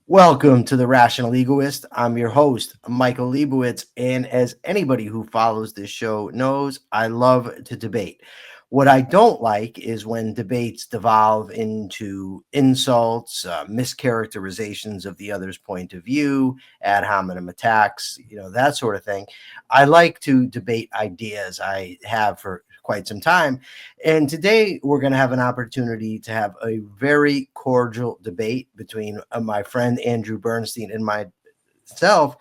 Welcome to the Rational Egoist. I'm your host, Michael Liebowitz, and as anybody who follows this show knows, I love to debate. What I don't like is when debates devolve into insults, mischaracterizations of the other's point of view, ad hominem attacks, that sort of thing. I like to debate ideas. I have for quite some time. And today we're going to have an opportunity to have a very cordial debate between my friend Andrew Bernstein and myself.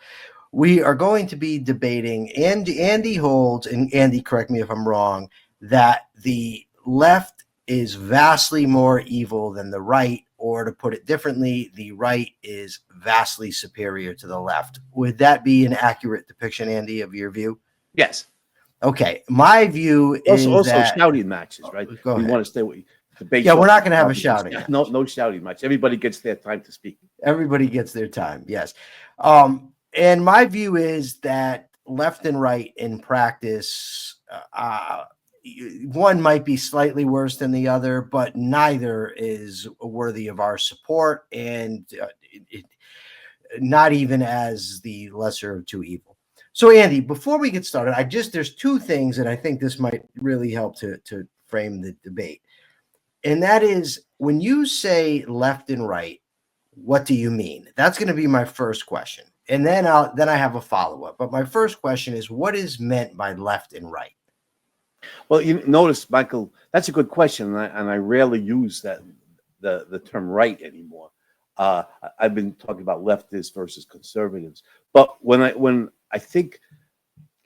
We are going to be debating, and Andy holds, and Andy, correct me if I'm wrong, that the left is vastly more evil than the right, or to put it differently, the right is vastly superior to the left. Would that be an accurate depiction, Andy, of your view? Yes. Okay. My view is also that shouting matches, right? Go ahead. We want to stay with debate. Yeah, we're not going to have a shouting match. No shouting match. Everybody gets their time to speak. Everybody gets their time. Yes. And my view is that left and right in practice, one might be slightly worse than the other, but neither is worthy of our support, and not even as the lesser of two evil. So, Andy, before we get started, there's two things that I think this might really help to frame the debate. And that is, when you say left and right, what do you mean? That's going to be my first question. And then I have a follow-up. But my first question is, what is meant by left and right? Well, you notice, Michael, that's a good question, and I rarely use the term right anymore. I've been talking about leftists versus conservatives, but when I think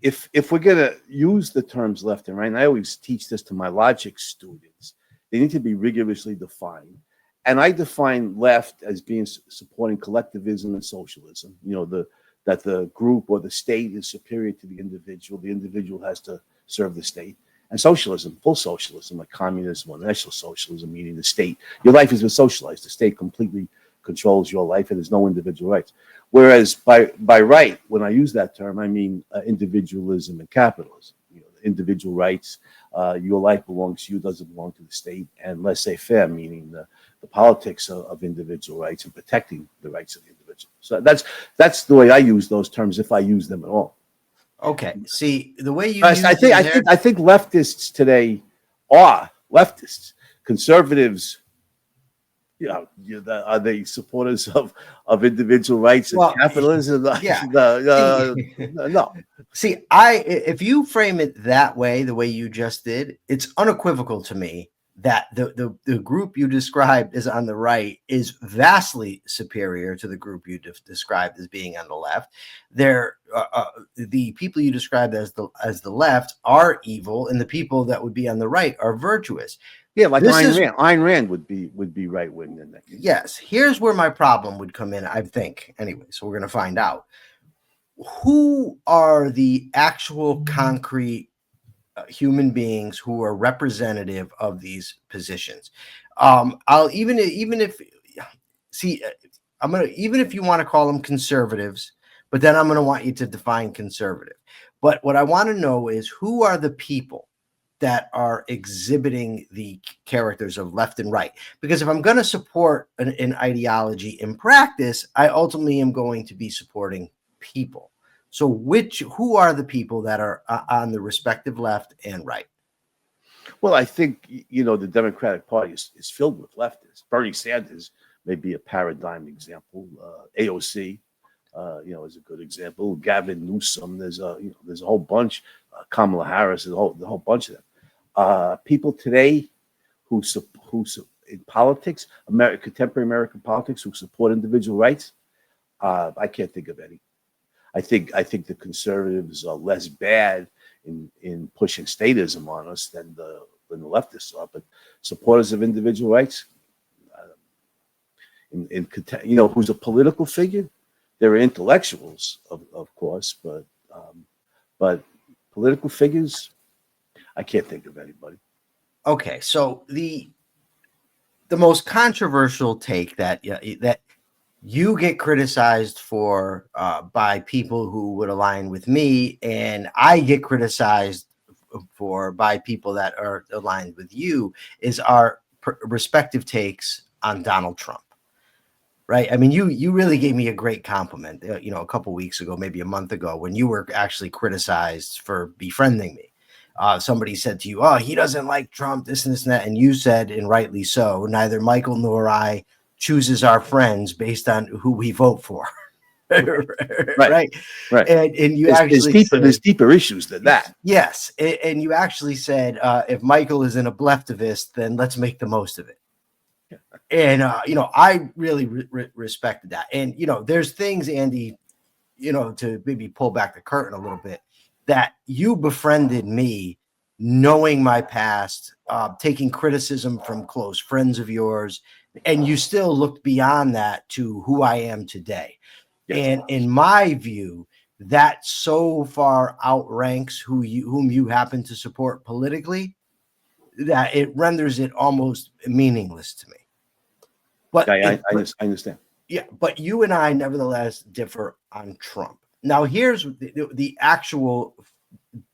if we're going to use the terms left and right, and I always teach this to my logic students, they need to be rigorously defined. And I define left as being supporting collectivism and socialism. That the group or the state is superior to the individual has to serve the state. And socialism, full socialism, like communism or national socialism, meaning the state. Your life has been socialized. The state completely controls your life, and there's no individual rights. Whereas by right, when I use that term, I mean individualism and capitalism. Individual rights, your life belongs to you, doesn't belong to the state, and laissez-faire, meaning the politics of individual rights and protecting the rights of the individual. So that's the way I use those terms, if I use them at all. Okay. See, the way you I think leftists today are leftists. Conservatives, are they supporters of individual rights and capitalism? Yeah. No. See, if you frame it that way, the way you just did, it's unequivocal to me that the group you described as on the right is vastly superior to the group you described as being on the left. The people you described as the left are evil, and the people that would be on the right are virtuous. Yeah, like Ayn Rand would be right wing in that case. Yes. Here's where my problem would come in, I think. Anyway, so we're going to find out. Who are the actual concrete human beings who are representative of these positions? Even if you want to call them conservatives, but then I'm going to want you to define conservative. But what I want to know is, who are the people that are exhibiting the characters of left and right? Because if I'm going to support an ideology in practice, I ultimately am going to be supporting people. So who are the people that are on the respective left and right? Well, I think, the Democratic Party is filled with leftists. Bernie Sanders may be a paradigm example. AOC, is a good example. Gavin Newsom, there's a whole bunch. Kamala Harris, the whole bunch of them. People today who in politics, contemporary American politics, who support individual rights, I can't think of any. I think the conservatives are less bad in pushing statism on us than the leftists are, but supporters of individual rights, who's a political figure. There are intellectuals, of course, but political figures, I can't think of anybody. Okay, so the most controversial take that you get criticized for by people who would align with me, and I get criticized by people that are aligned with you, is our respective takes on Donald Trump. right? I mean, you really gave me a great compliment, a couple weeks ago, maybe a month ago, when you were actually criticized for befriending me. Somebody said to you, "Oh, he doesn't like Trump, this and this and that," and you said, and rightly so, neither Michael nor I chooses our friends based on who we vote for. Right, Right. right. And you There's actually deeper, said, there's deeper issues than that. yes. And you actually said, if Michael is an Objectivist, then let's make the most of it. And, I really respected that. And, there's things, Andy, to maybe pull back the curtain a little bit, that you befriended me knowing my past, taking criticism from close friends of yours, and you still looked beyond that to who I am today. Yes. And in my view, that so far outranks whom you happen to support politically that it renders it almost meaningless to me. But I understand. yeah, but you and I nevertheless differ on Trump. Now, here's the actual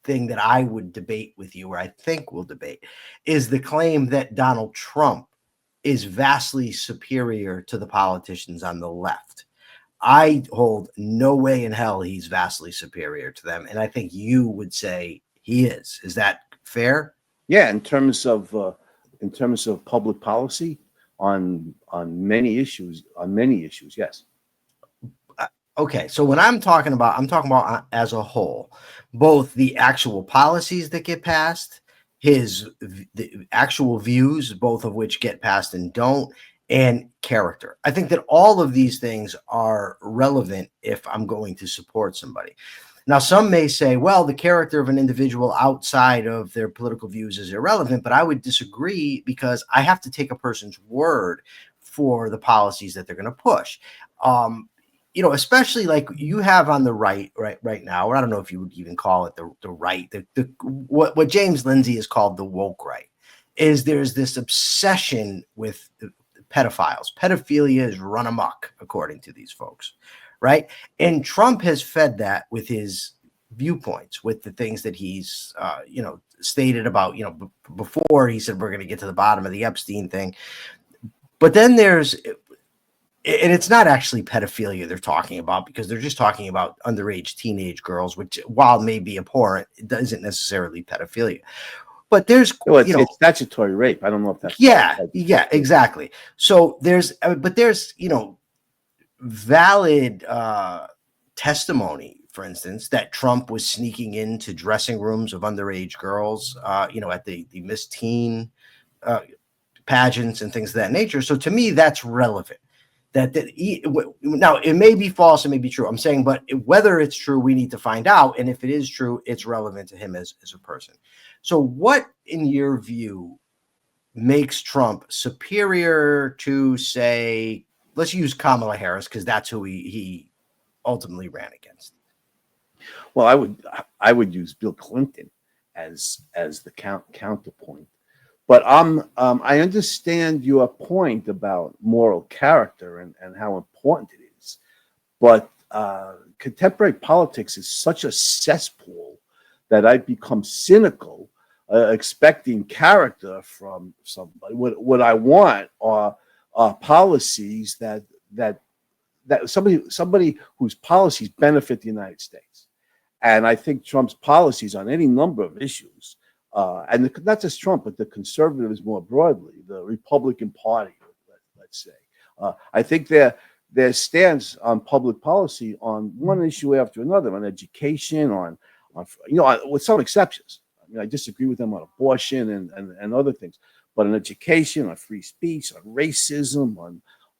thing that I would debate with you, or I think we'll debate, is the claim that Donald Trump is vastly superior to the politicians on the left. I hold no way in hell he's vastly superior to them, and I think you would say he is. Is that fair? Yeah, in terms of public policy on many issues, yes. Okay, so when I'm talking about as a whole, both the actual policies that get passed, the actual views, both of which get passed and don't, and character. I think that all of these things are relevant if I'm going to support somebody. Now, some may say, well, the character of an individual outside of their political views is irrelevant, but I would disagree because I have to take a person's word for the policies that they're going to push. Especially like you have on the right now, or I don't know if you would even call it the right, what James Lindsay has called the woke right, is there's this obsession with pedophiles. Pedophilia is run amok, according to these folks, right? And Trump has fed that with his viewpoints, with the things that he's, stated about, before he said, we're going to get to the bottom of the Epstein thing. But then and it's not actually pedophilia they're talking about, because they're just talking about underage teenage girls, which, while may be abhorrent, it isn't necessarily pedophilia. But there's, it's statutory rape. I don't know if that's exactly. So there's valid testimony, for instance, that Trump was sneaking into dressing rooms of underage girls, at the Miss Teen pageants and things of that nature. So to me, that's relevant. Now it may be false, it may be true. I'm saying, but whether it's true, we need to find out. And if it is true, it's relevant to him as a person. So what, in your view, makes Trump superior to, say, let's use Kamala Harris, because that's who he ultimately ran against? Well, I would use Bill Clinton as the counterpoint. But I understand your point about moral character and how important it is. But contemporary politics is such a cesspool that I've become cynical, expecting character from somebody. What I want are policies that somebody whose policies benefit the United States. And I think Trump's policies on any number of issues, and not just Trump, but the conservatives more broadly, the Republican Party, let's say. I think their stance on public policy on one issue after another, on education, on with some exceptions. I mean, I disagree with them on abortion and other things, but on education, on free speech, on racism,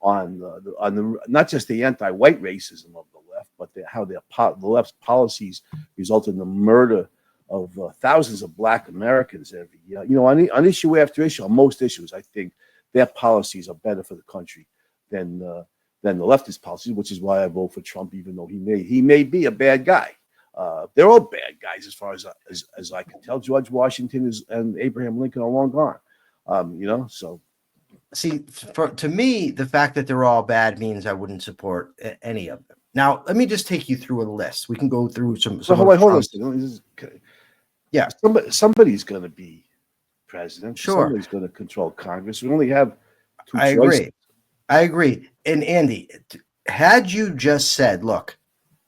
on the not just the anti-white racism of the left, but how the left's policies result in the murder of thousands of Black Americans every year. On issue after issue, on most issues, I think their policies are better for the country than the leftist policies, which is why I vote for Trump, even though he may be a bad guy. They're all bad guys as far as I can tell. George Washington and Abraham Lincoln are long gone. So. See, to me, the fact that they're all bad means I wouldn't support any of them. Now, let me just take you through a list. We can go through some. Hold on. Yeah, somebody's going to be president. Sure. Somebody's going to control Congress. We only have two choices. Agree. I agree. And Andy, had you just said, look,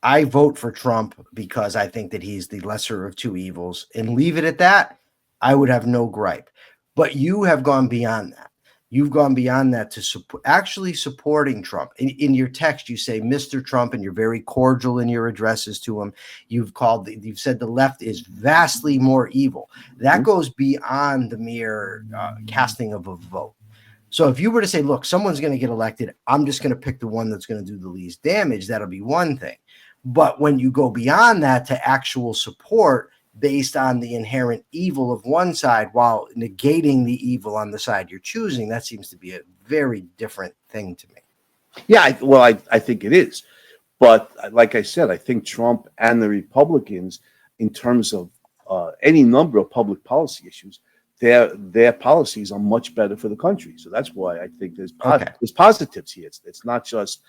I vote for Trump because I think that he's the lesser of two evils and leave it at that, I would have no gripe. But you have gone beyond that. You've gone beyond that to actually supporting Trump. In your text, you say Mr. Trump, and you're very cordial in your addresses to him. You've said the left is vastly more evil. That goes beyond the mere casting of a vote. So if you were to say, look, someone's going to get elected, I'm just going to pick the one that's going to do the least damage, that'll be one thing. But when you go beyond that to actual support based on the inherent evil of one side while negating the evil on the side you're choosing, that seems to be a very different thing to me. Yeah, I think it is. But like I said, I think Trump and the Republicans, in terms of any number of public policy issues, their policies are much better for the country. So that's why I think there's positives here. It's not just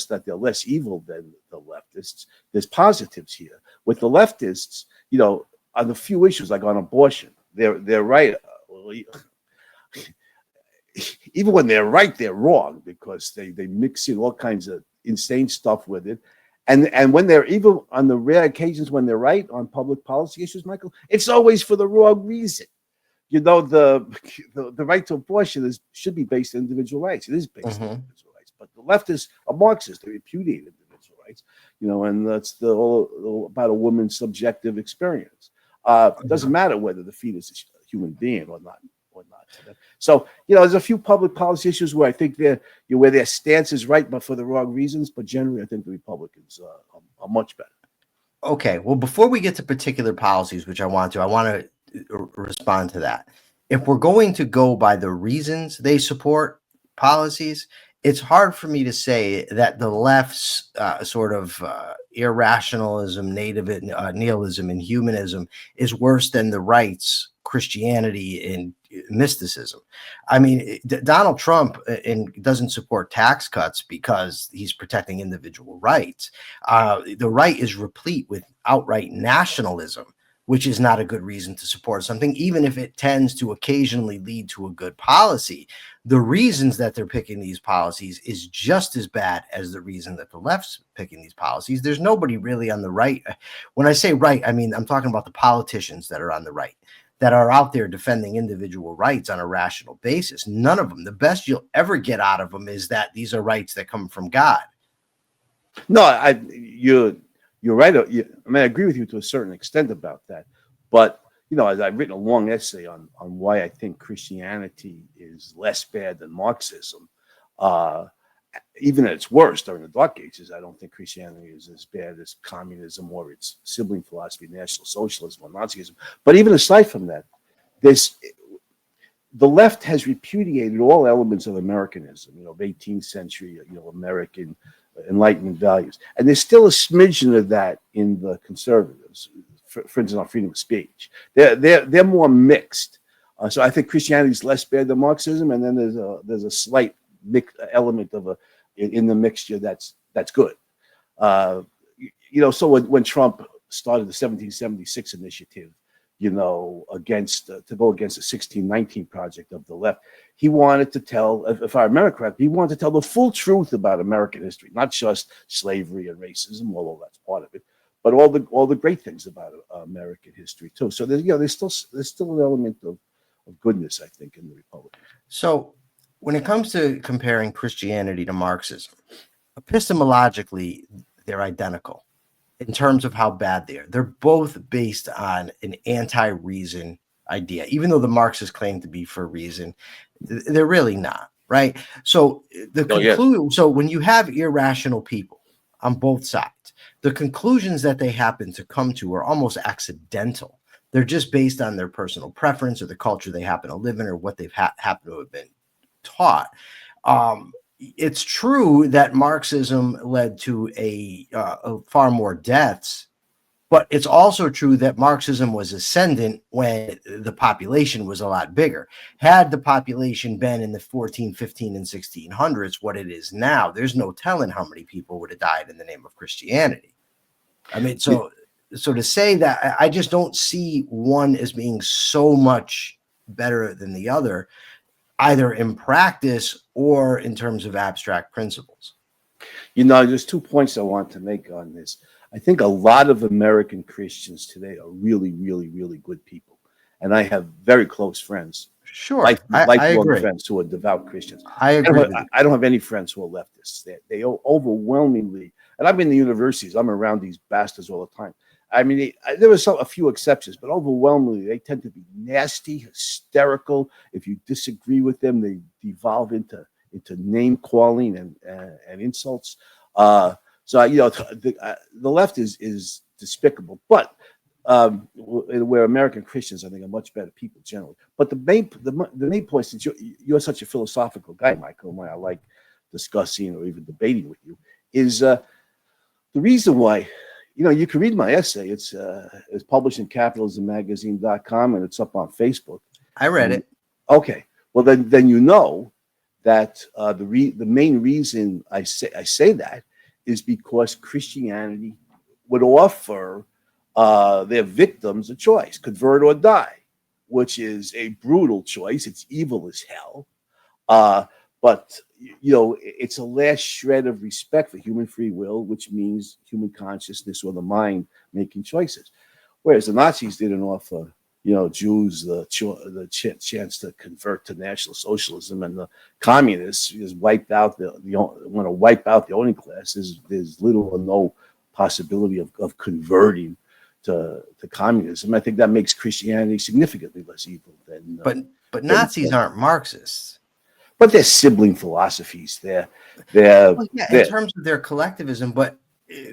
that they're less evil than the leftists. There's positives here. With the leftists, on the few issues like on abortion, they're right. Even when they're right, they're wrong because they mix in all kinds of insane stuff with it. And when they're even on the rare occasions when they're right on public policy issues, Michael, it's always for the wrong reason. The right to abortion should be based on individual rights. It is based on individual rights. But the leftists are Marxists. They repudiate individual rights, and that's all about a woman's subjective experience. It doesn't matter whether the fetus is a human being or not. So, there's a few public policy issues where I think where their stance is right, but for the wrong reasons. But generally, I think the Republicans are much better. Okay. Well, before we get to particular policies, which I want to respond to that. If we're going to go by the reasons they support policies, it's hard for me to say that the left's sort of irrationalism, nihilism, and humanism is worse than the right's Christianity and mysticism. I mean, Donald Trump doesn't support tax cuts because he's protecting individual rights. The right is replete with outright nationalism, which is not a good reason to support something, even if it tends to occasionally lead to a good policy. The reasons that they're picking these policies is just as bad as the reason that the left's picking these policies. There's nobody really on the right. When I say right, I mean, I'm talking about the politicians that are on the right, that are out there defending individual rights on a rational basis. None of them. The best you'll ever get out of them is that these are rights that come from God. No, you're right. I agree with you to a certain extent about that. But, as I've written a long essay on why I think Christianity is less bad than Marxism, even at its worst during the Dark Ages, I don't think Christianity is as bad as communism or its sibling philosophy, National Socialism or Nazism. But even aside from that, the left has repudiated all elements of Americanism, of 18th century, American Enlightenment values. And there's still a smidgen of that in the conservatives, for instance, on freedom of speech. They're more mixed. So I think Christianity is less bad than Marxism, and then there's a slight element of in the mixture that's good. So when Trump started the 1776 initiative, to go against the 1619 project of the left, he wanted to tell, if I remember correctly, he wanted to tell the full truth about American history, not just slavery and racism, although that's part of it, but all the great things about American history too. So there's still an element of goodness, I think, in the Republicans. So when it comes to comparing Christianity to Marxism, epistemologically, they're identical in terms of how bad they are. They're both based on an anti-reason idea, even though the Marxists claim to be for reason, they're really not, right? So So when you have irrational people on both sides, the conclusions that they happen to come to are almost accidental. They're just based on their personal preference or the culture they happen to live in or what they've happened to have been taught. It's true that Marxism led to a far more deaths, but it's also true that Marxism was ascendant when the population was a lot bigger. Had the population been in the 14, 15, and 1600s what it is now, there's no telling how many people would have died in the name of Christianity. I mean, so to say that, I just don't see one as being so much better than the other. either in practice or in terms of abstract principles. There's 2 points I want to make on this. I think a lot of American Christians today are really, really, really good people. And I have very close friends, Sure, I lifelong agree. friends who are devout Christians. I agree with you. I don't have any friends who are leftists. They overwhelmingly, and I've been in the universities, I'm around these bastards all the time. I mean, there was a few exceptions, but overwhelmingly, they tend to be nasty, hysterical. If you disagree with them, they devolve into name calling and insults. So the left is despicable, but where American Christians, I think, are much better people generally. But the main point, since you're such a philosophical guy, Michael, and why I like discussing or even debating with you, is the reason why. You can read my essay. It's published in capitalismmagazine.com, and it's up on Facebook. I read it. Okay. Well, then that the main reason I say that is because Christianity would offer their victims a choice: convert or die, which is a brutal choice. It's evil as hell. But it's a last shred of respect for human free will, which means human consciousness or the mind making choices. Whereas the Nazis didn't offer, Jews the chance to convert to National Socialism, and the communists just wiped out want to wipe out the owning class. There's little or no possibility of converting to communism. I think that makes Christianity significantly less evil than. But Nazis aren't Marxists. But they're sibling philosophies. In terms of their collectivism, but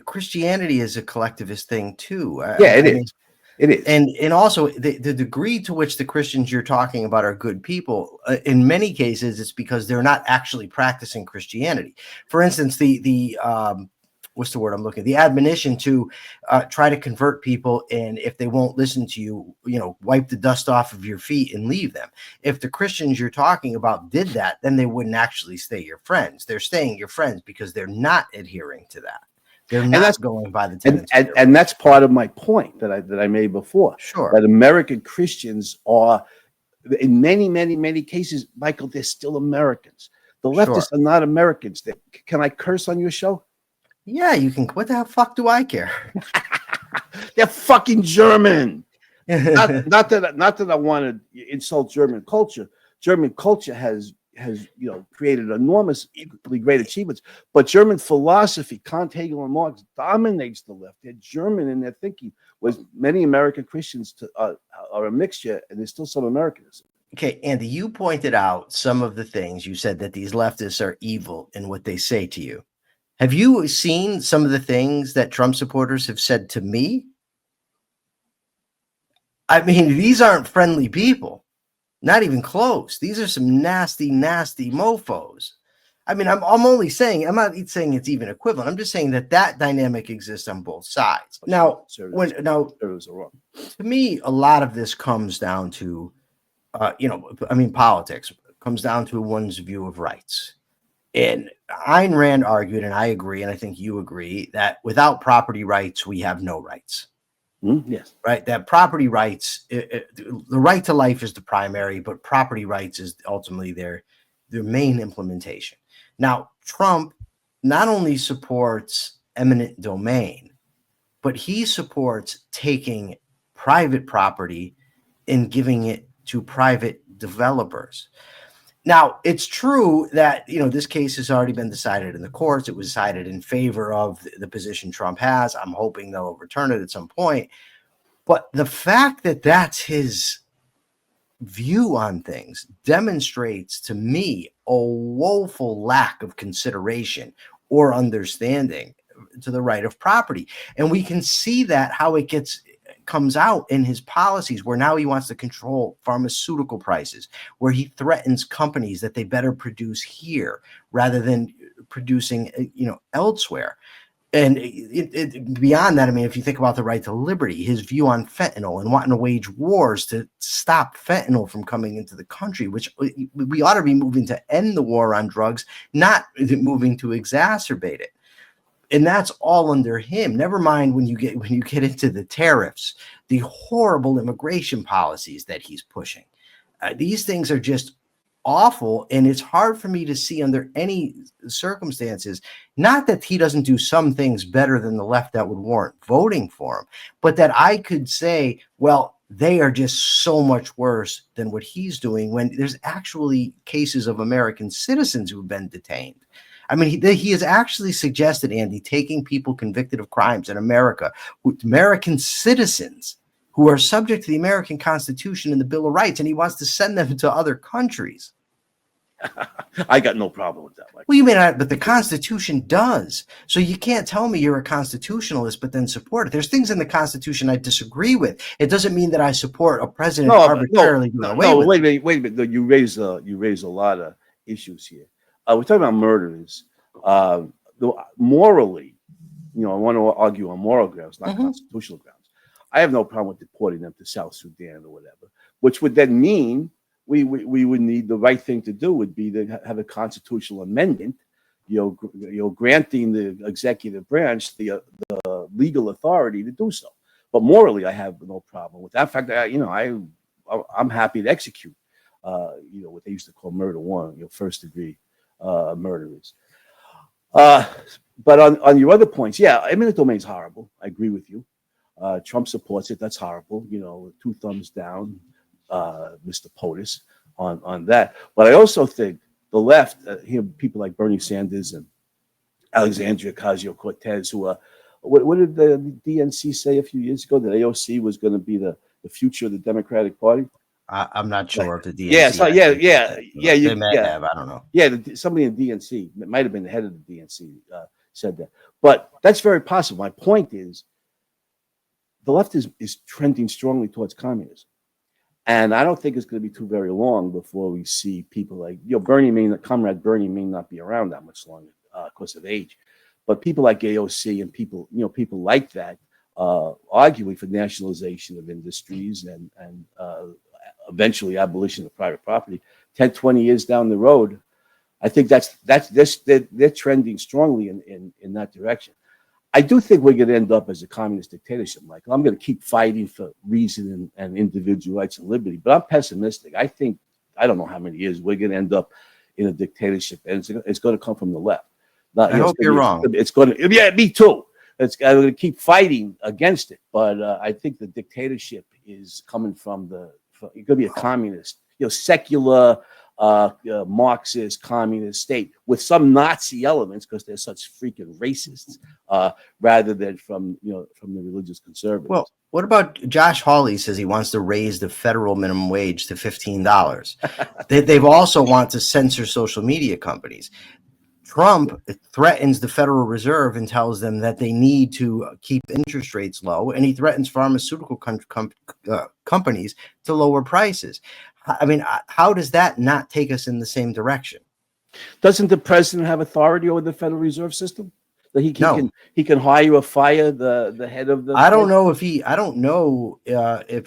Christianity is a collectivist thing too. It is. It is. And also the degree to which the Christians you're talking about are good people, in many cases, it's because they're not actually practicing Christianity. For instance, the what's the word I'm looking at? The admonition to try to convert people, and if they won't listen to you, wipe the dust off of your feet and leave them. If the Christians you're talking about did that, then they wouldn't actually stay your friends. They're staying your friends because they're not adhering to that. They're not going by the tenets. And that's part of my point that I made before. Sure. That American Christians are, in many, many, many cases, Michael, they're still Americans. The leftists are not Americans. Can I curse on your show? Yeah, you can. What the fuck do I care? They're fucking German. not that I want to insult German culture. German culture has created enormously great achievements. But German philosophy, Kant, Hegel, and Marx, dominates the left. They're German in their thinking, whereas many American Christians are a mixture, and there's still some Americanism. Okay, Andy, you pointed out some of the things. You said that these leftists are evil in what they say to you. Have you seen some of the things that Trump supporters have said to me? I mean, these aren't friendly people. Not even close. These are some nasty, nasty mofos. I mean, I'm only saying, I'm not saying it's even equivalent. I'm just saying that dynamic exists on both sides. Now, to me, a lot of this comes down to, politics comes down to one's view of rights. And Ayn Rand argued, and I agree, and I think you agree, that without property rights, we have no rights. Yes. Right. That property rights, the right to life is the primary, but property rights is ultimately their main implementation. Now, Trump not only supports eminent domain, but he supports taking private property and giving it to private developers. Now, it's true that, this case has already been decided in the courts. It was decided in favor of the position Trump has. I'm hoping they'll overturn it at some point. But the fact that that's his view on things demonstrates to me a woeful lack of consideration or understanding to the right of property. And we can see that how it comes out in his policies, where now he wants to control pharmaceutical prices, where he threatens companies that they better produce here rather than producing, elsewhere. And beyond that, I mean, if you think about the right to liberty, his view on fentanyl and wanting to wage wars to stop fentanyl from coming into the country, which we ought to be moving to end the war on drugs, not moving to exacerbate it. And that's all under him. Never mind when you get into the tariffs, the horrible immigration policies that he's pushing. These things are just awful, and it's hard for me to see under any circumstances, not that he doesn't do some things better than the left that would warrant voting for him, but that I could say, well, they are just so much worse than what he's doing, when there's actually cases of American citizens who've been detained. I mean, he has actually suggested, Andy, taking people convicted of crimes in America, American citizens who are subject to the American Constitution and the Bill of Rights, and he wants to send them to other countries. I got no problem with that. Well, you may not, but the Constitution does. So you can't tell me you're a constitutionalist, but then support it. There's things in the Constitution I disagree with. It doesn't mean that I support a president arbitrarily doing away with it. Wait a minute. You raise a lot of issues here. We're talking about murderers. Morally, I want to argue on moral grounds, not constitutional grounds. I have no problem with deporting them to South Sudan or whatever, which would then mean we would need, the right thing to do would be to have a constitutional amendment, granting the executive branch the legal authority to do so. But morally, I have no problem with that. In fact, I'm happy to execute, what they used to call murder one, first degree murderers. But on your other points, yeah, eminent domain is horrible. I agree with you. Trump supports it. That's horrible. 2 thumbs down, Mr. POTUS, on that. But I also think the left, people like Bernie Sanders and Alexandria Ocasio-Cortez, who are, what did the DNC say a few years ago? That AOC was going to be the future of the Democratic Party? I'm not sure if the DNC. They may have. I don't know. Yeah, somebody in DNC, it might have been the head of the DNC, said that. But that's very possible. My point is, the left is trending strongly towards communism. And I don't think it's going to be too very long before we see people like, Comrade Bernie may not be around that much longer because of age. But people like AOC and people like that, arguing for nationalization of industries and eventually abolition of private property, 10, 20 years down the road, I think they're trending strongly in that direction. I do think we're going to end up as a communist dictatorship, Michael. I'm going to keep fighting for reason and individual rights and liberty, but I'm pessimistic. I think, I don't know how many years we're going to end up in a dictatorship, and it's going to come from the left. I hope you're wrong. It's going to, yeah, me too. I'm going to keep fighting against it, but I think the dictatorship is coming from it's going to be a communist, secular, Marxist communist state with some Nazi elements because they're such freaking racists, rather than from the religious conservatives. Well, what about Josh Hawley says he wants to raise the federal minimum wage to $15. They've also want to censor social media companies. Trump threatens the Federal Reserve and tells them that they need to keep interest rates low, and he threatens pharmaceutical companies to lower prices. I mean, how does that not take us in the same direction? Doesn't the president have authority over the Federal Reserve System? That he can hire or fire the head of the. I don't know if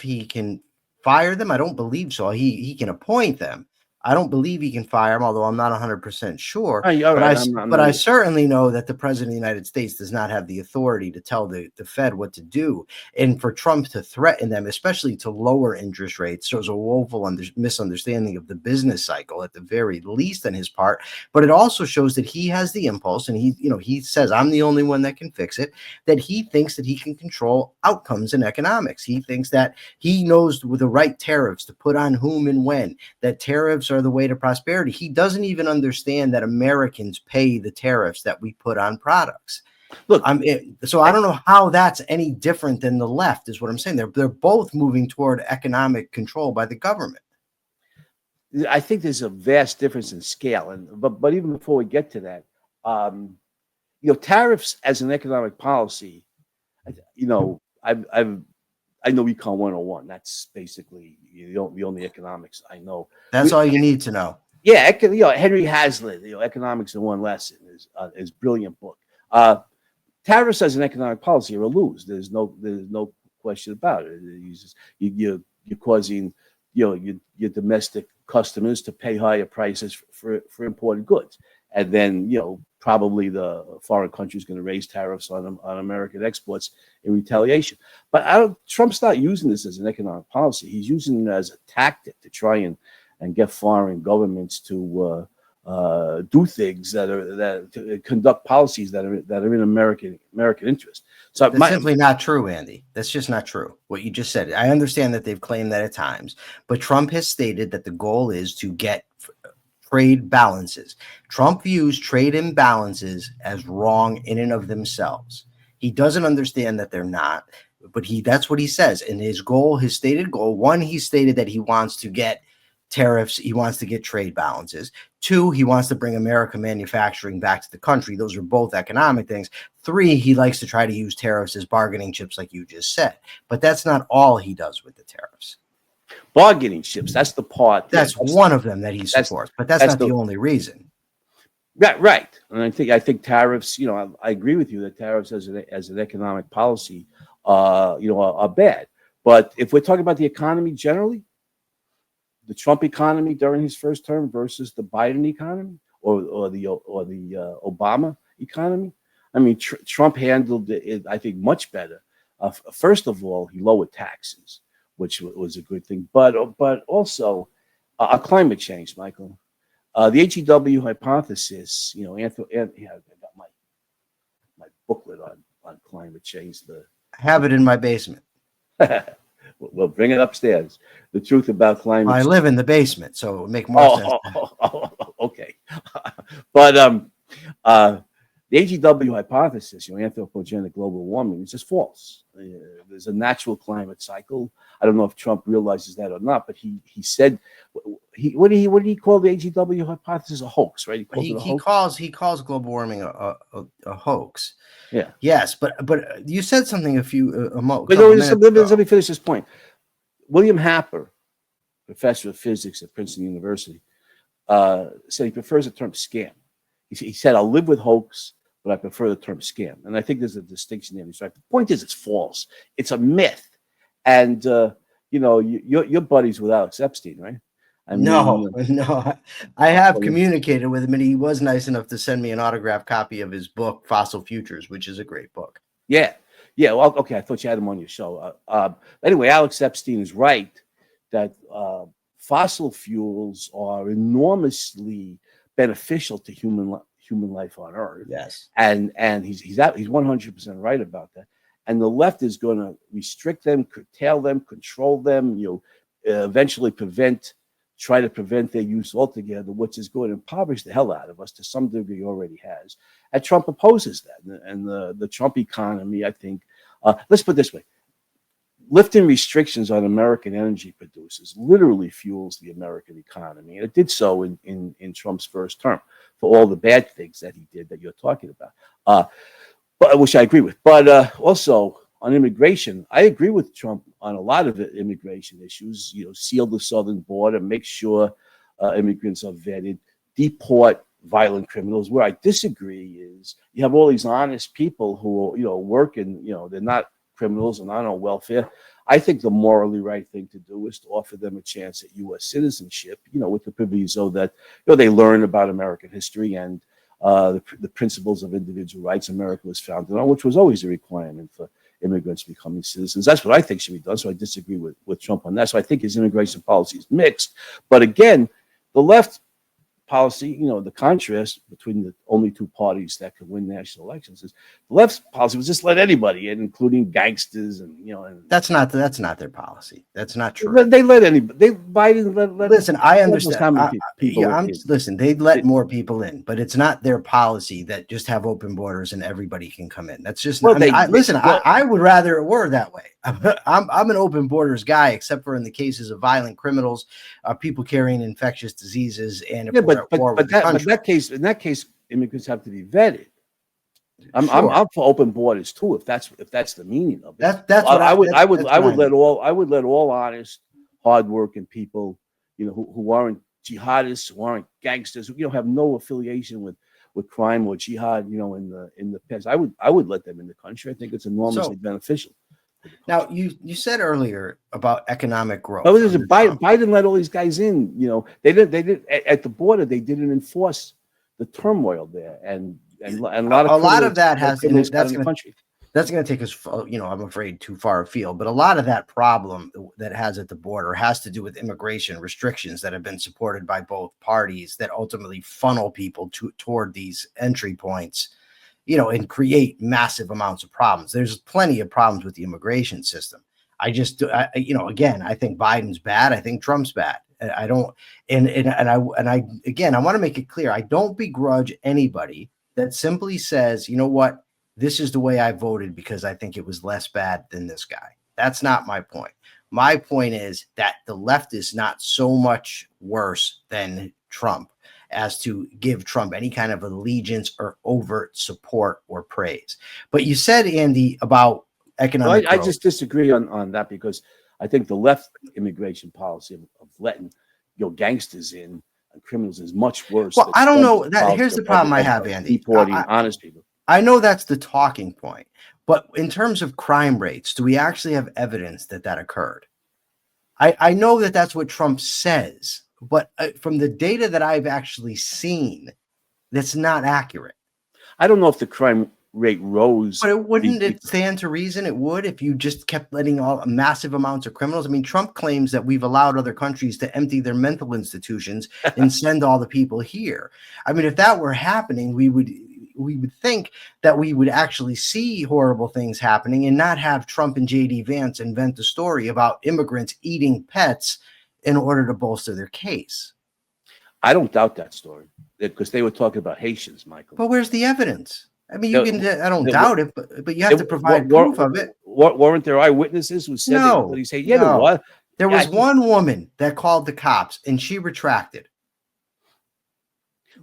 he can fire them. I don't believe so. He can appoint them. I don't believe he can fire him, although I'm not 100% sure. But I certainly know that the president of the United States does not have the authority to tell the Fed what to do. And for Trump to threaten them, especially to lower interest rates, shows a woeful misunderstanding of the business cycle, at the very least on his part. But it also shows that he has the impulse, and he says, I'm the only one that can fix it, that he thinks that he can control outcomes in economics. He thinks that he knows with the right tariffs to put on whom and when, that tariffs are the way to prosperity. He doesn't even understand that Americans pay the tariffs that we put on products. Look, so I don't know how that's any different than the left, is what I'm saying. They're both moving toward economic control by the government. I think there's a vast difference in scale, but even before we get to that, tariffs as an economic policy, I know Econ 101. That's basically the only economics I know. That's all you need to know. Yeah, Henry Hazlitt, Economics in One Lesson is brilliant book. Tariffs as an economic policy are a lose. There's no question about it. You're causing your domestic customers to pay higher prices for imported goods, and then probably the foreign country is going to raise tariffs on American exports in retaliation. But Trump's not using this as an economic policy. He's using it as a tactic to try and and get foreign governments to do things that conduct policies that are in American interest. So That's simply not true, Andy. That's just not true. What you just said. I understand that they've claimed that at times, but Trump has stated that the goal is to get trade balances. Trump views trade imbalances as wrong in and of themselves. He doesn't understand that they're not, but that's what he says. And his goal, his stated goal, one, he stated that he wants to get tariffs, he wants to get trade balances. Two, he wants to bring American manufacturing back to the country. Those are both economic things. Three, he likes to try to use tariffs as bargaining chips, like you just said. But that's not all he does with the tariffs. Bargaining chips, that's the part. That's one of them that he supports, but that's not the only reason. Right. And I think tariffs, I agree with you that tariffs as an economic policy, are bad. But if we're talking about the economy generally, the Trump economy during his first term versus the Biden economy or the Obama economy, I mean, Trump handled it, I think, much better. First of all, he lowered taxes, which was a good thing, but also climate change, Michael. The HEW hypothesis, I got my booklet on climate change. I have it in my basement. Well, bring it upstairs. The truth about climate change. I live in the basement, so it would make more sense. Okay. But the HEW hypothesis, anthropogenic global warming, is just false. There's a natural climate cycle. I don't know if Trump realizes that or not, but he said, what did he call the HEW hypothesis? A hoax, right? He calls global warming a hoax. Yeah. Yes, but you said something a moment. Let me finish this point. William Happer, professor of physics at Princeton University, said he prefers the term scam. He said, "I'll live with hoax, but I prefer the term scam." And I think there's a distinction there. He's right. The point is, it's false. It's a myth. And your buddies with Alex Epstein, right? No. I have communicated with him, and he was nice enough to send me an autographed copy of his book, Fossil Futures, which is a great book. Yeah. Well, okay. I thought you had him on your show. Anyway, Alex Epstein is right that fossil fuels are enormously beneficial to human life on Earth. Yes. And he's 100% right about that. And the left is going to restrict them, curtail them, control them, eventually try to prevent their use altogether, which is going to impoverish the hell out of us. To some degree already has. And Trump opposes that. And the Trump economy, I think, let's put it this way. Lifting restrictions on American energy producers literally fuels the American economy. And it did so in Trump's first term for all the bad things that he did that you're talking about, which I agree with. But also on immigration, I agree with Trump on a lot of immigration issues. Seal the southern border, make sure immigrants are vetted, deport violent criminals. Where I disagree is you have all these honest people who work and they're not criminals and not on welfare. I think the morally right thing to do is to offer them a chance at U.S. citizenship, with the proviso that they learn about American history and the principles of individual rights America was founded on, which was always a requirement for immigrants becoming citizens. That's what I think should be done. So I disagree with Trump on that. So I think his immigration policy is mixed. But again, the left policy, the contrast between the only two parties that could win national elections is the left's policy was just let anybody in, including gangsters and that's not their policy. That's not true. They let anybody. Biden let. Listen, I understand. People listen, they let more people in, but it's not their policy that just have open borders and everybody can come in. That's just. I would rather it were that way. I'm an open borders guy, except for in the cases of violent criminals, people carrying infectious diseases, and in that case, immigrants have to be vetted. I'm for open borders too, if that's the meaning of it. I would let all honest, hardworking people, who aren't jihadists, who aren't gangsters, who have no affiliation with crime or jihad, in the past. I would let them in the country. I think it's enormously beneficial. Now, you said earlier about economic growth. Biden let all these guys in. They did at the border. They didn't enforce the turmoil there, and a lot of that has in the country. That's going to take us, I'm afraid, too far afield. But a lot of that problem that has at the border has to do with immigration restrictions that have been supported by both parties that ultimately funnel people toward these entry points, and create massive amounts of problems. There's plenty of problems with the immigration system. Again, I think Biden's bad. I think Trump's bad. I don't, again, I want to make it clear. I don't begrudge anybody that simply says, you know what, this is the way I voted because I think it was less bad than this guy. That's not my point. My point is that the left is not so much worse than Trump as to give Trump any kind of allegiance or overt support or praise. But you said, Andy, about economic growth. I just disagree on that, because I think the left immigration policy of letting gangsters in and criminals is much worse. Well, I don't know. Here's the problem I have, Andy. Deporting honest people. I know that's the talking point, but in terms of crime rates, do we actually have evidence that occurred? I know that that's what Trump says, but from the data that I've actually seen, that's not accurate. I don't know if the crime rate rose. But wouldn't it stand to reason it would if you just kept letting massive amounts of criminals? I mean, Trump claims that we've allowed other countries to empty their mental institutions and send all the people here. I mean, if that were happening, we would think that we would actually see horrible things happening and not have Trump and J.D. Vance invent a story about immigrants eating pets in order to bolster their case. I don't doubt that story, because they were talking about Haitians, Michael. But where's the evidence? I mean, I don't doubt it, but you have to provide proof of it. Weren't there eyewitnesses who said that? He said, there was one woman that called the cops and she retracted.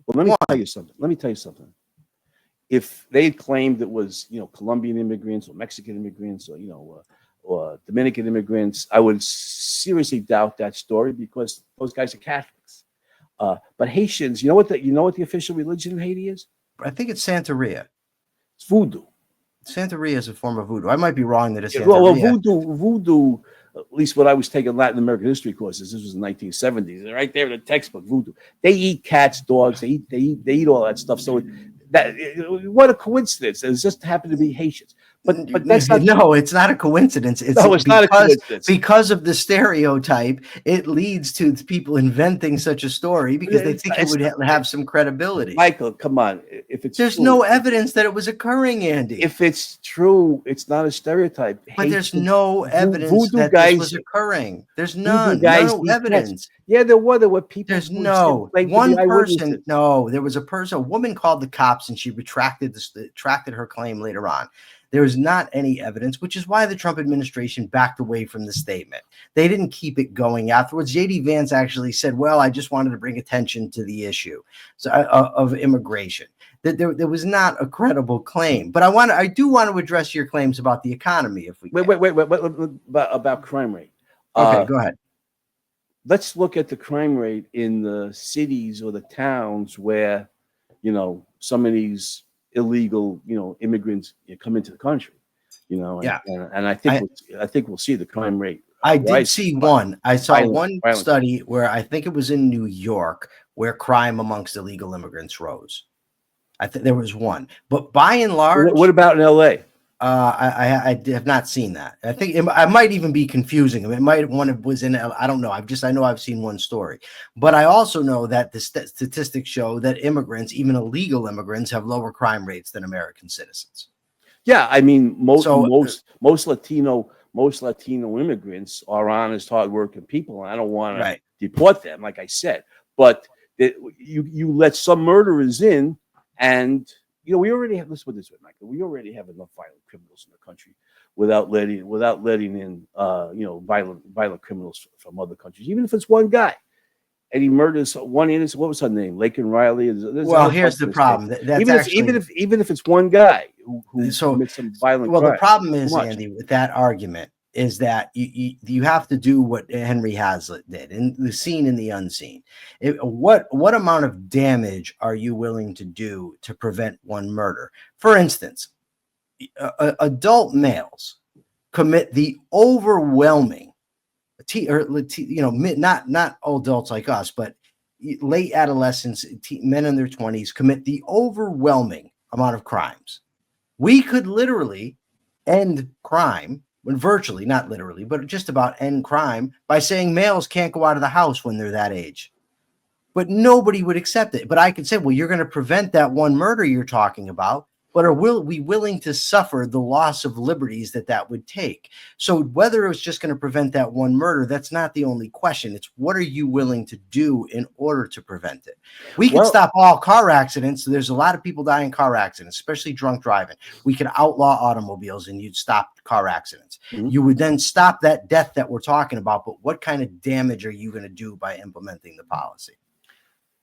Well, let me tell you something. If they claimed it was, Colombian immigrants or Mexican immigrants or Dominican immigrants, I would seriously doubt that story, because those guys are Catholics. But Haitians, you know what the official religion in Haiti is? I think it's Santeria. It's voodoo. Santeria is a form of voodoo. I might be wrong that it's Santeria. Well, voodoo, at least when I was taking Latin American history courses, this was in the 1970s, right there in the textbook, voodoo. They eat cats, dogs, they eat all that stuff. So what a coincidence. It just happened to be Haitians. But that's not it's not a coincidence. It's not a coincidence. Because of the stereotype, it leads to people inventing such a story because they think it would have some credibility. Michael, come on. There's no evidence that it was occurring, Andy. If it's true, it's not a stereotype. But there's no evidence that this was occurring. There's none. No evidence. Yeah, there were people. There's no one person. No, there was a woman called the cops and she retracted her claim later on. There is not any evidence, which is why the Trump administration backed away from the statement. They didn't keep it going afterwards. J.D. Vance actually said, well, I just wanted to bring attention to the issue of immigration. That there was not a credible claim. But I do want to address your claims about the economy. If we wait, about crime rate. Okay, go ahead. Let's look at the crime rate in the cities or the towns where, some of these illegal, immigrants come into the country, and I think we'll see the crime rate. I did see one. I saw one study where I think it was in New York where crime amongst illegal immigrants rose. I think there was one, but by and large, what about in L.A.? I have not seen that. I think I might even be confusing them. It might was in. I don't know. I know I've seen one story, but I also know that the statistics show that immigrants, even illegal immigrants, have lower crime rates than American citizens. Yeah, I mean most Latino immigrants are honest, hardworking people, and I don't want to deport them, like I said. But you let some murderers in, and we already have. Let's put it this way, Michael. We already have enough violent criminals in the country without letting in violent criminals from other countries. Even if it's one guy, and he murders one innocent. What was her name? Laken Riley. Well, here's the problem. Even if it's one guy who commits some violent. Well, the problem is, Andy, with that argument is that you have to do what Henry Hazlitt did in the seen and the unseen. What amount of damage are you willing to do to prevent one murder? For instance, adult males commit the overwhelming, not adults like us, but late adolescents, men in their 20s commit the overwhelming amount of crimes. We could literally end crime, when virtually, not literally, but just about end crime by saying males can't go out of the house when they're that age. But nobody would accept it. But I could say, well, you're going to prevent that one murder you're talking about, but are we willing to suffer the loss of liberties that would take? So whether it was just going to prevent that one murder, that's not the only question. It's what are you willing to do in order to prevent it? We can stop all car accidents. So there's a lot of people dying in car accidents, especially drunk driving. We could outlaw automobiles and you'd stop car accidents. Mm-hmm. You would then stop that death that we're talking about. But what kind of damage are you going to do by implementing the policy?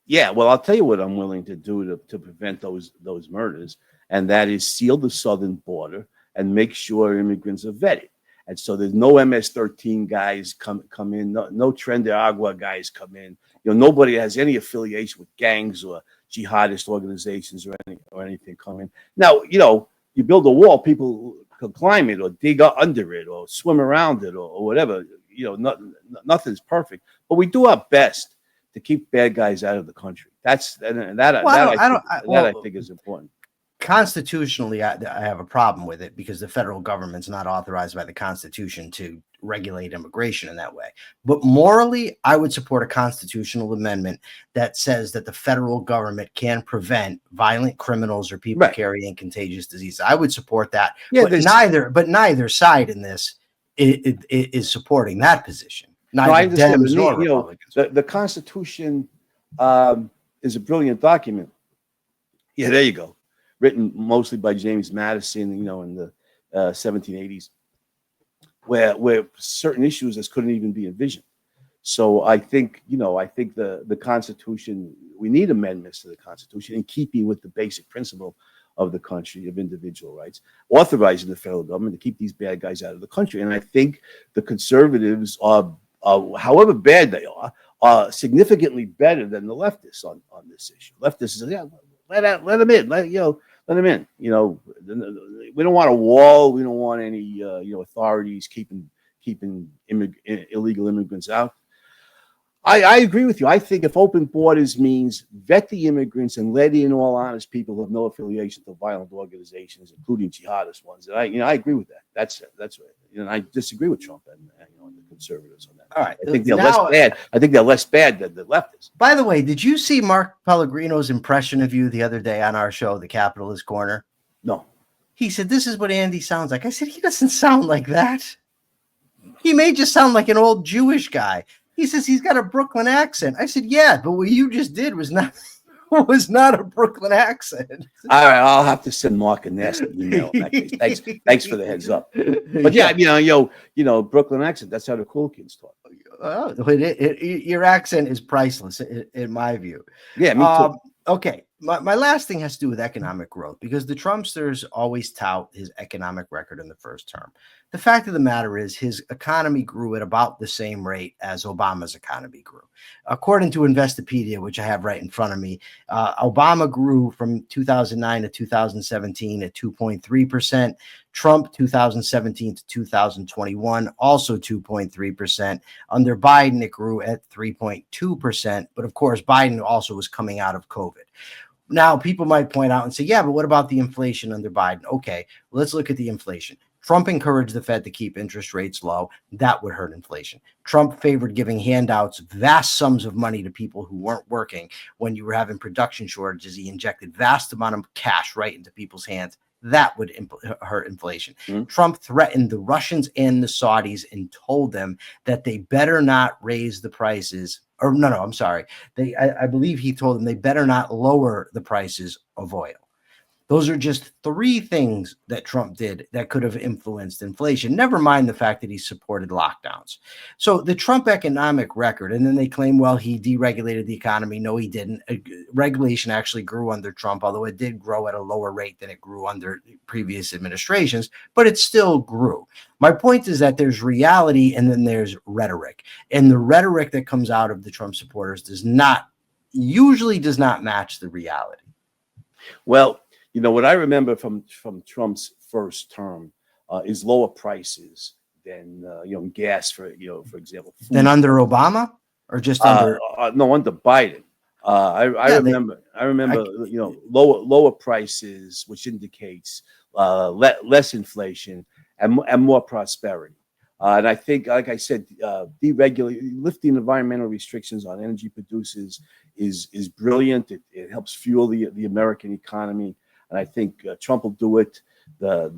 Yeah, well, I'll tell you what I'm willing to do to prevent those murders, and that is seal the southern border and make sure immigrants are vetted. And so there's no MS-13 guys come in, no Tren de Agua guys come in. Nobody has any affiliation with gangs or jihadist organizations or anything come in. Now, you build a wall, people can climb it or dig under it or swim around it or whatever. Nothing's perfect, but we do our best to keep bad guys out of the country. I think is important. Constitutionally, I have a problem with it because the federal government's not authorized by the Constitution to regulate immigration in that way. But morally, I would support a constitutional amendment that says that the federal government can prevent violent criminals or people carrying contagious disease. I would support that. Yeah, but neither side in this is supporting that position. I understand. The Constitution is a brilliant document. Yeah, there you go. Written mostly by James Madison, in the 1780s, where certain issues just couldn't even be envisioned. So I think the Constitution, we need amendments to the Constitution in keeping with the basic principle of the country of individual rights, authorizing the federal government to keep these bad guys out of the country. And I think the conservatives are, however bad they are significantly better than the leftists on this issue. Leftists say, yeah, let them in, let them in. We don't want a wall. We don't want any authorities keeping illegal immigrants out. I agree with you. I think if open borders means vet the immigrants and let in all honest people who have no affiliation to violent organizations, including jihadist ones, and I agree with that. That's right. I disagree with Trump and the conservatives on that. All right, I think they're less bad. I think they're less bad than the leftists. By the way, did you see Mark Pellegrino's impression of you the other day on our show, The Capitalist Corner? No. He said, "This is what Andy sounds like." I said, "He doesn't sound like that. He may just sound like an old Jewish guy." He says he's got a Brooklyn accent. I said, "Yeah, but what you just did was not a Brooklyn accent." All right, I'll have to send Mark a nasty email in that case. Thanks for the heads up. But yeah, Brooklyn accent. That's how the cool kids talk. Your accent is priceless, in my view. Yeah, me too. Okay, my last thing has to do with economic growth, because the Trumpsters always tout his economic record in the first term. The fact of the matter is his economy grew at about the same rate as Obama's economy grew. According to Investopedia, which I have right in front of me, Obama grew from 2009 to 2017 at 2.3%. Trump 2017 to 2021, also 2.3%. Under Biden, it grew at 3.2%. But of course, Biden also was coming out of COVID. Now, people might point out and say, yeah, but what about the inflation under Biden? Okay, let's look at the inflation. Trump encouraged the Fed to keep interest rates low. That would hurt inflation. Trump favored giving handouts, vast sums of money to people who weren't working. When you were having production shortages, he injected vast amount of cash right into people's hands. That would hurt inflation. Mm-hmm. Trump threatened the Russians and the Saudis and told them that they better not raise the prices. Or no, I'm sorry. I believe he told them they better not lower the prices of oil. Those are just three things that Trump did that could have influenced inflation, never mind the fact that he supported lockdowns. So the Trump economic record, and then they claim, well, he deregulated the economy. No, he didn't. Regulation actually grew under Trump, although it did grow at a lower rate than it grew under previous administrations, but it still grew. My point is that there's reality and then there's rhetoric. And the rhetoric that comes out of the Trump supporters usually does not match the reality. Well, what I remember from Trump's first term is lower prices than gas, for example. Than under Obama, or just under? No, under Biden. I remember, lower prices, which indicates less inflation and more prosperity. And I think, like I said, lifting environmental restrictions on energy producers is brilliant. It helps fuel the American economy, and I think Trump will do it. The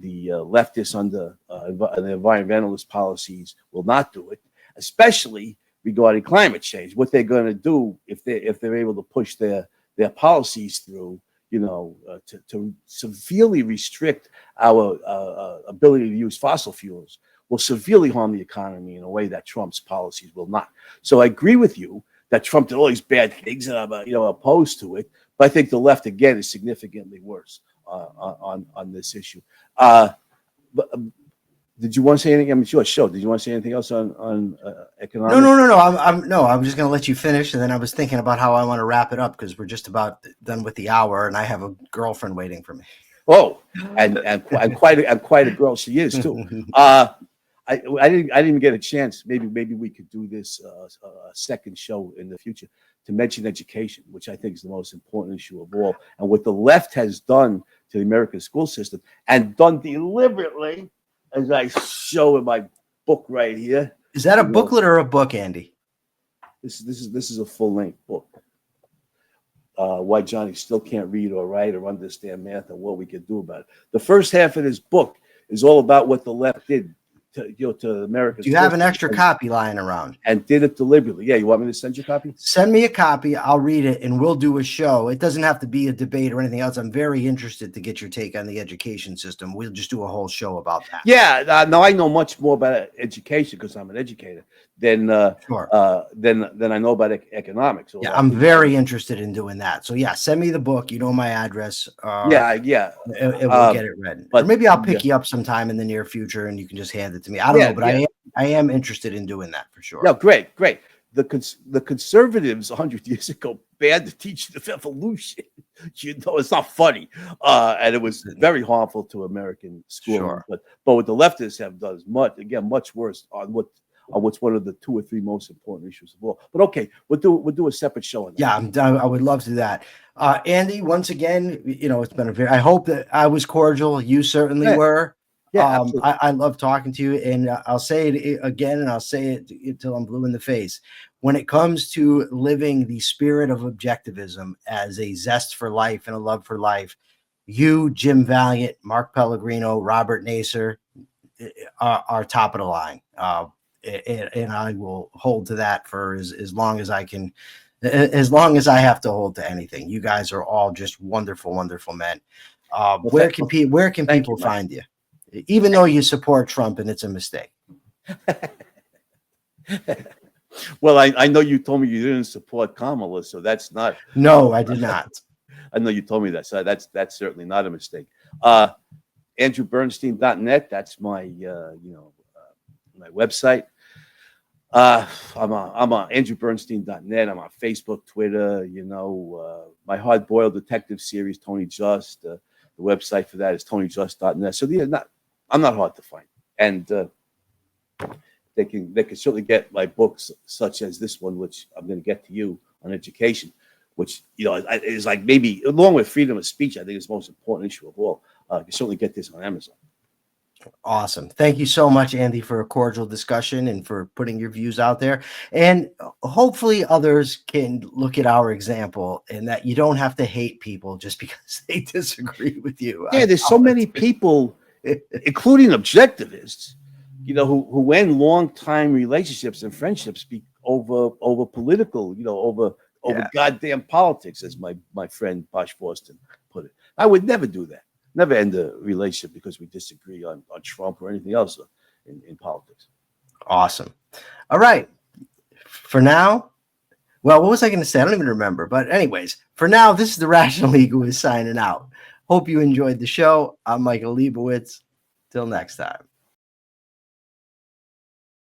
leftists under the environmentalist policies will not do it, especially regarding climate change. What they're going to do if they're able to push their policies through, to severely restrict our ability to use fossil fuels, will severely harm the economy in a way that Trump's policies will not. So I agree with you that Trump did all these bad things, and I'm opposed to it. But I think the left again is significantly worse on this issue. Did you want to say anything? I mean, it's your show. Did you want to say anything else on economics? No. I'm just going to let you finish, and then I was thinking about how I want to wrap it up because we're just about done with the hour, and I have a girlfriend waiting for me. Oh, and quite a girl she is too. I didn't get a chance. Maybe we could do this a second show in the future to mention education, which I think is the most important issue of all, and what the left has done to the American school system, and done deliberately, as I show in my book right here. Is that a booklet or a book, Andy? This is a full-length book. Why Johnny still can't read or write or understand math and what we can do about it. The first half of this book is all about what the left did to America. Do you have an extra copy lying around? And did it deliberately. Yeah, you want me to send you a copy? Send me a copy. I'll read it, and we'll do a show. It doesn't have to be a debate or anything else. I'm very interested to get your take on the education system. We'll just do a whole show about that. Yeah, now I know much more about education because I'm an educator than I know about economics. Yeah, I'm very interested in doing that. So yeah, send me the book. You know my address. Yeah. And we'll get it read. Or maybe I'll pick you up sometime in the near future, and you can just hand it to me. I don't know, but I am interested in doing that for sure. No, great. The conservatives 100 years ago banned the teaching of evolution. It's not funny, and it was very harmful to American schooling. Sure. But what the leftists have done is much worse on what's one of the 2 or 3 most important issues of all. But okay, we'll do a separate show on that. Yeah, I would love to do that. Andy, once again, it's been I hope that I was cordial. You certainly were. Yeah, I love talking to you, and I'll say it again, and I'll say it until I'm blue in the face. When it comes to living the spirit of objectivism as a zest for life and a love for life, you, Jim Valiant, Mark Pellegrino, Robert Naser are top of the line. And I will hold to that for as long as I can, as long as I have to hold to anything. You guys are all just wonderful, wonderful men. Where can people find you? Even though you support Trump and it's a mistake. Well, I know you told me you didn't support Kamala, so that's not. No, I did not. I know you told me that, so that's certainly not a mistake. AndrewBernstein.net. That's my my website. I'm on AndrewBernstein.net. I'm on Facebook, Twitter. My hard-boiled detective series, Tony Just. The website for that is TonyJust.net. So I'm not hard to find, and they can certainly get my books, such as this one, which I'm going to get to you on education, which is like maybe along with freedom of speech, I think is the most important issue of all. You can certainly get this on Amazon. Awesome. Thank you so much, Andy, for a cordial discussion and for putting your views out there. And hopefully others can look at our example and that you don't have to hate people just because they disagree with you. Yeah, there's so many people, including objectivists, who end long-time relationships and friendships over political, over goddamn politics, as my friend Bosch Boston put it. I would never do that. Never end a relationship because we disagree on Trump or anything else in politics. Awesome. All right. For now, well, what was I going to say? I don't even remember. But anyways, for now, this is the Rational Egoist signing out. Hope you enjoyed the show. I'm Michael Liebowitz. Till next time.